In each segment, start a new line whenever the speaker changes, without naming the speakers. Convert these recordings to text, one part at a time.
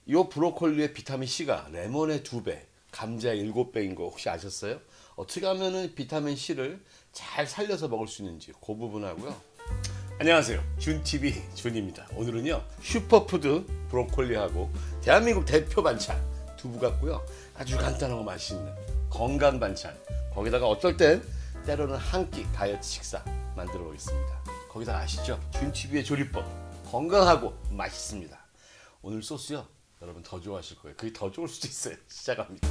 이 브로콜리의 비타민C가 레몬의 2배, 감자의 7배인 거 혹시 아셨어요? 어떻게 하면 비타민C를 잘 살려서 먹을 수 있는지 그 부분 하고요. 안녕하세요, 준TV 준입니다. 오늘은요 슈퍼푸드 브로콜리하고 대한민국 대표 반찬 두부 같고요, 아주 간단하고 맛있는 건강 반찬, 거기다가 어떨 땐 때로는 한 끼 다이어트 식사 만들어 보겠습니다. 거기다가 아시죠? 준TV의 조리법, 건강하고 맛있습니다. 오늘 소스요, 여러분 더 좋아하실 거예요. 그게 더 좋을 수도 있어요. 시작합니다.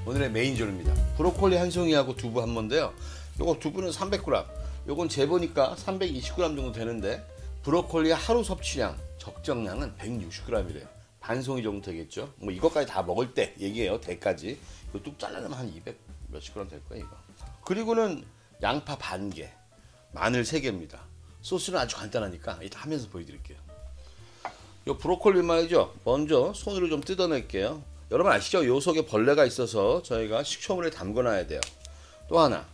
오늘의 메인 조리입니다. 브로콜리 한 송이하고 두부 한 번인데요, 요거 두부는 300g, 요건 재보니까 320g 정도 되는데, 브로콜리 하루 섭취량 적정량은 160g이래요. 반 송이 정도 되겠죠. 뭐 이것까지 다 먹을 때 얘기해요. 대까지 이거 뚝 잘라내면 한 200 몇십 g 될 거예요 이거. 그리고는 양파 반 개, 마늘 3개입니다. 소스는 아주 간단하니까 이따 하면서 보여드릴게요. 요 브로콜리 말이죠, 먼저 손으로 좀 뜯어낼게요. 여러분 아시죠? 요 속에 벌레가 있어서 저희가 식초물에 담궈 놔야 돼요. 또 하나,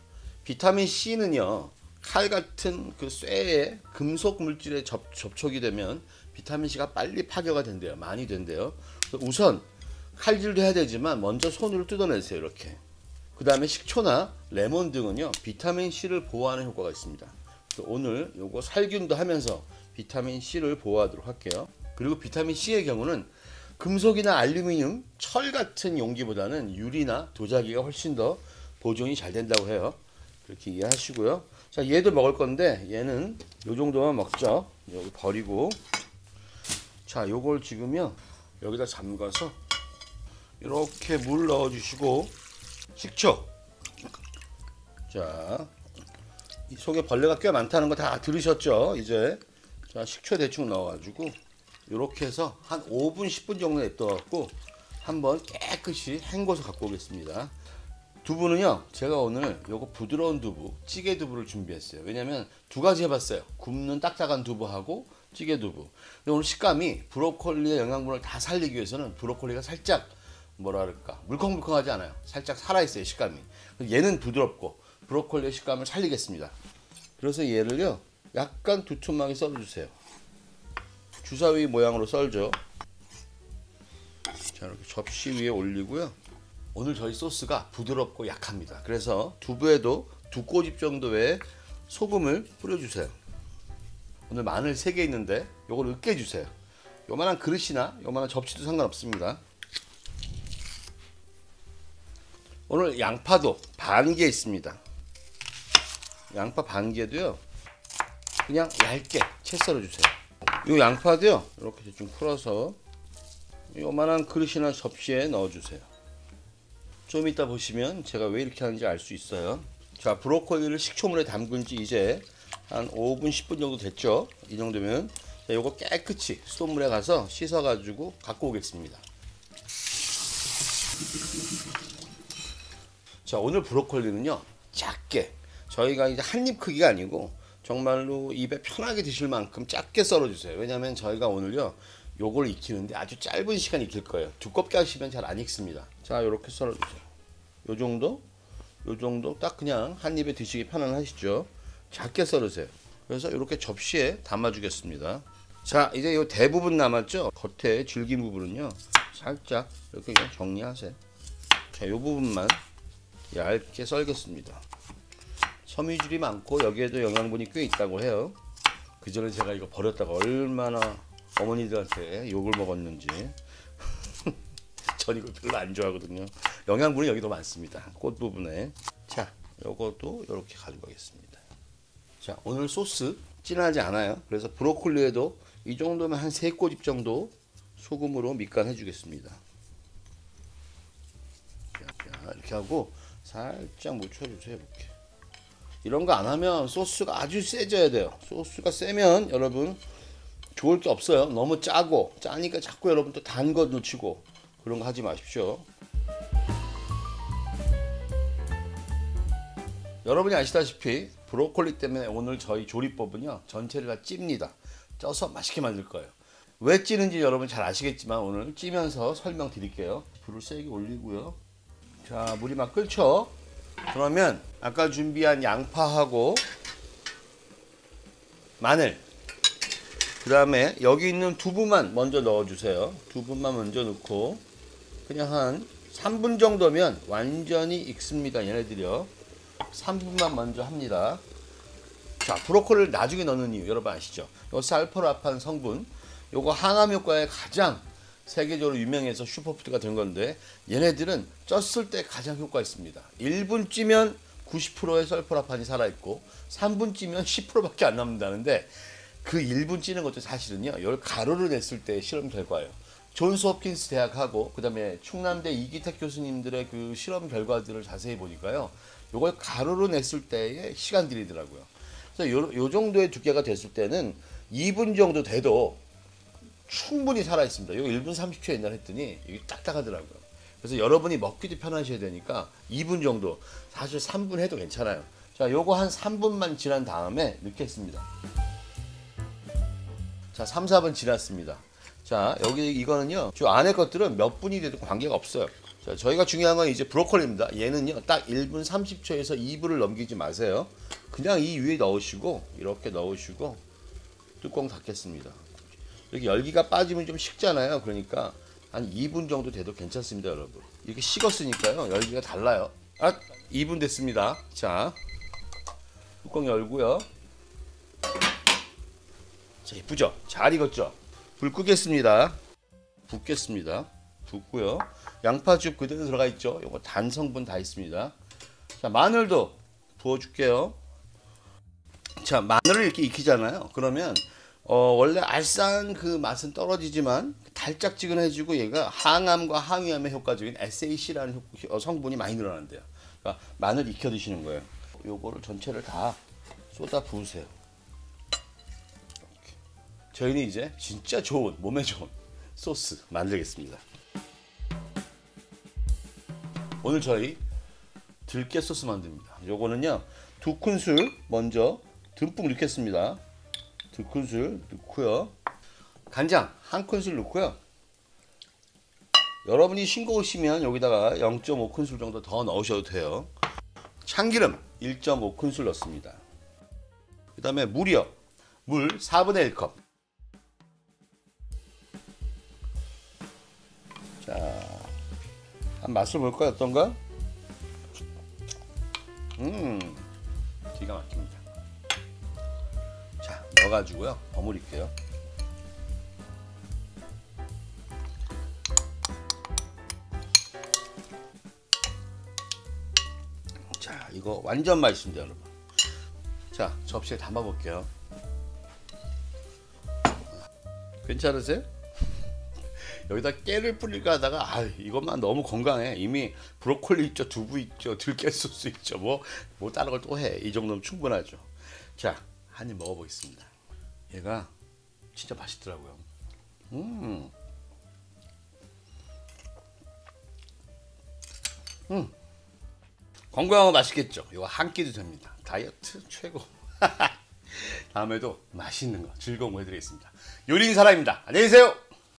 비타민C는요 칼 같은 그 쇠에 금속 물질에 접촉이 되면 비타민C가 빨리 파괴가 된대요. 많이 된대요. 우선 칼질도 해야 되지만 먼저 손으로 뜯어내세요. 이렇게. 그 다음에 식초나 레몬 등은요 비타민C를 보호하는 효과가 있습니다. 오늘 요거 살균도 하면서 비타민C를 보호하도록 할게요. 그리고 비타민C의 경우는 금속이나 알루미늄, 철 같은 용기보다는 유리나 도자기가 훨씬 더 보존이 잘 된다고 해요. 그렇게 이해하시고요. 자, 얘도 먹을 건데 얘는 요 정도만 먹죠. 여기 버리고, 자, 요걸 지금요 여기다 잠가서 이렇게 물 넣어 주시고, 식초, 자, 이 속에 벌레가 꽤 많다는 거 다 들으셨죠? 이제 자, 식초 대충 넣어 가지고 이렇게 해서 한 5분 10분 정도 냅둬갖고 한번 깨끗이 헹궈서 갖고 오겠습니다. 두부는요 제가 오늘 요거 부드러운 두부, 찌개 두부를 준비했어요. 왜냐면 두 가지 해봤어요. 굽는 딱딱한 두부하고 찌개 두부. 근데 오늘 식감이 브로콜리의 영양분을 다 살리기 위해서는 브로콜리가 살짝 뭐라 그럴까, 물컹물컹하지 않아요. 살짝 살아있어요, 식감이. 얘는 부드럽고 브로콜리의 식감을 살리겠습니다. 그래서 얘를요 약간 두툼하게 썰어주세요. 주사위 모양으로 썰죠. 자, 이렇게 접시 위에 올리고요. 오늘 저희 소스가 부드럽고 약합니다. 그래서 두부에도 2꼬집 정도의 소금을 뿌려주세요. 오늘 마늘 3개 있는데 요걸 으깨주세요. 요만한 그릇이나 요만한 접시도 상관없습니다. 오늘 양파도 반 개 있습니다. 양파 반 개도요 그냥 얇게 채 썰어주세요. 이 양파도요 이렇게 대충 풀어서 요만한 그릇이나 접시에 넣어주세요. 좀 이따 보시면 제가 왜 이렇게 하는지 알 수 있어요. 자, 브로콜리를 식초물에 담근 지 이제 한 5분 10분 정도 됐죠. 이 정도면 요거 깨끗이 수돗물에 가서 씻어 가지고 갖고 오겠습니다. 자, 오늘 브로콜리는요 작게, 저희가 이제 한 입 크기가 아니고 정말로 입에 편하게 드실 만큼 작게 썰어 주세요. 왜냐면 저희가 오늘요 요걸 익히는데 아주 짧은 시간 익힐 거예요. 두껍게 하시면 잘 안 익습니다. 자, 요렇게 썰어 주세요. 요 정도 딱 그냥 한 입에 드시기 편안하시죠. 작게 썰으세요. 그래서 이렇게 접시에 담아 주겠습니다. 자, 이제 요 대부분 남았죠. 겉에 질긴 부분은요 살짝 이렇게 그냥 정리하세요. 자, 요 부분만 얇게 썰겠습니다. 섬유질이 많고 여기에도 영양분이 꽤 있다고 해요. 그 전에 제가 이거 버렸다가 얼마나 어머니들한테 욕을 먹었는지. 전 이거 별로 안 좋아하거든요. 영양분이 여기도 많습니다. 꽃 부분에. 자, 요것도 이렇게 가져가겠습니다. 자, 오늘 소스 진하지 않아요. 그래서 브로콜리에도 이 정도면 한 3꼬집 정도 소금으로 밑간 해주겠습니다. 자, 이렇게 하고 살짝 묻혀주세요. 이렇게. 이런 거 안 하면 소스가 아주 세져야 돼요. 소스가 세면 여러분 좋을 게 없어요. 너무 짜고, 짜니까 자꾸 여러분 또 단 거 놓치고 그런 거 하지 마십시오. 여러분이 아시다시피 브로콜리 때문에 오늘 저희 조리법은요 전체를 다 찝니다. 쪄서 맛있게 만들 거예요. 왜 찌는지 여러분 잘 아시겠지만 오늘 찌면서 설명드릴게요. 불을 세게 올리고요. 자, 물이 막 끓죠. 그러면 아까 준비한 양파하고 마늘, 그 다음에 여기 있는 두부만 먼저 넣어주세요. 두부만 먼저 넣고 그냥 한 3분 정도면 완전히 익습니다. 얘네들이요. 3분만 먼저 합니다. 자, 브로콜리를 나중에 넣는 이유 여러분 아시죠? 요 살포라판 성분, 요거 항암 효과에 가장 세계적으로 유명해서 슈퍼푸드가 된 건데 얘네들은 쪘을 때 가장 효과 있습니다. 1분 찌면 90%의 설포라판이 살아있고 3분 찌면 10%밖에 안 남는다는데 그 1분 찌는 것도 사실은요, 이걸 가루로 냈을 때 실험 결과예요. 존스 홉킨스 대학하고 그 다음에 충남대 이기택 교수님들의 그 실험 결과들을 자세히 보니까요, 이걸 가루로 냈을 때의 시간들이더라고요. 그래서 요 정도의 두께가 됐을 때는 2분 정도 돼도 충분히 살아 있습니다. 이거 1분 30초 옛날에 했더니 이게 딱딱하더라고요. 그래서 여러분이 먹기도 편하셔야 되니까 2분 정도, 사실 3분 해도 괜찮아요. 자, 요거 한 3분만 지난 다음에 넣겠습니다. 자, 3, 4분 지났습니다. 자, 여기 이거는요, 저 안에 것들은 몇 분이 돼도 관계가 없어요. 자, 저희가 중요한 건 이제 브로콜리입니다. 얘는요, 딱 1분 30초에서 2분을 넘기지 마세요. 그냥 이 위에 넣으시고, 이렇게 넣으시고, 뚜껑 닫겠습니다. 이렇게 열기가 빠지면 좀 식잖아요. 그러니까 한 2분 정도 돼도 괜찮습니다, 여러분. 이렇게 식었으니까요, 열기가 달라요. 2분 됐습니다. 자, 뚜껑 열고요. 자, 이쁘죠? 잘 익었죠? 불 끄겠습니다. 붓겠습니다. 붓고요. 양파즙 그대로 들어가 있죠? 요거 단 성분 다 있습니다. 자, 마늘도 부어줄게요. 자, 마늘을 이렇게 익히잖아요. 그러면 원래 알싸한 그 맛은 떨어지지만 달짝지근해지고 얘가 항암과 항위암에 효과적인 SAC라는 성분이 많이 늘어난대요. 그러니까 마늘 익혀 드시는 거예요. 요거를 전체를 다 쏟아 부으세요. 이렇게. 저희는 이제 진짜 좋은, 몸에 좋은 소스 만들겠습니다. 오늘 저희 들깨 소스 만듭니다. 요거는요, 2큰술 먼저 듬뿍 넣겠습니다. 2큰술 넣고요. 간장 1큰술 넣고요. 여러분이 싱거우시면 여기다가 0.5큰술 정도 더 넣으셔도 돼요. 참기름 1.5큰술 넣습니다. 그 다음에 물이요. 물 4분의 1컵. 자, 한 맛을 볼까요? 어떤가? 기가 막힙니다. 자, 넣어가지고요. 버무릴게요. 자, 이거 완전 맛있습니다, 여러분. 자, 접시에 담아볼게요. 괜찮으세요? 여기다 깨를 뿌릴까 하다가 이것만 너무 건강해. 이미 브로콜리 있죠, 두부 있죠, 들깨 소스 있죠, 뭐 다른 걸 또 해. 이 정도면 충분하죠. 자, 한 입 먹어보겠습니다. 얘가 진짜 맛있더라고요. 건강하고 맛있겠죠. 이거 한 끼도 됩니다. 다이어트 최고. 다음에도 맛있는 거 즐거운 거 해드리겠습니다. 요리인 사람입니다. 안녕히 계세요.